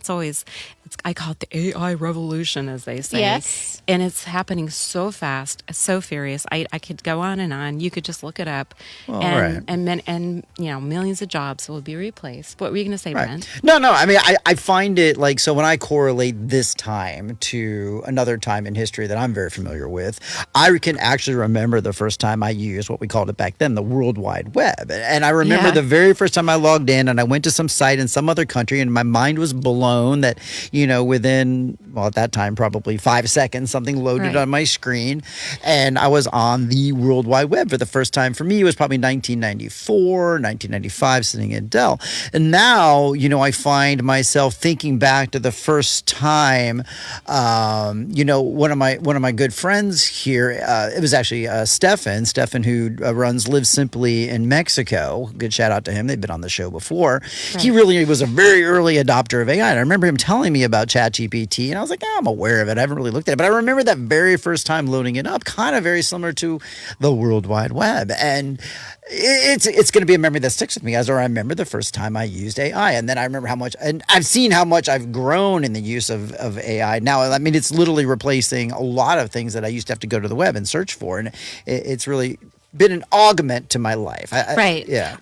well, I call it the AI revolution, as they say. Yes. And it's happening so fast, so furious. I could go on and on. You could just look it up. Right. And millions of jobs will be replaced. What were you going to say, Brent? No. I mean, I find it like, so when I correlate this time to another time in history that I'm very familiar with, I can actually remember the first time I used what we called it back then, the World Wide Web. And I remember the very first time I logged in and I went to some site in some other country and my mind was blown that, within, well, at that time, probably 5 seconds, something loaded on my screen and I was on the World Wide Web for the first time. For me, it was probably 1994, 1995, sitting at Dell. And now, I find myself thinking back to the first time, one of my good friends here, it was actually Stefan who runs Live Simply in Mexico. Good shout out to him. They've been on the show before. Right. He really was a very early adopter of AI. And I remember him telling me about ChatGPT and I was like, I'm aware of it. I haven't really looked at it. But I remember that very first time loading it up, kind of very similar to the World Wide Web. And it's going to be a memory that sticks with me as I remember the first time I used AI. And then I remember how much, and I've seen how much I've grown in the use of AI. Now, I mean, it's literally replacing a lot of things that I used to have to go to the web and search for. And it's really been an augment to my life. Right. Yeah.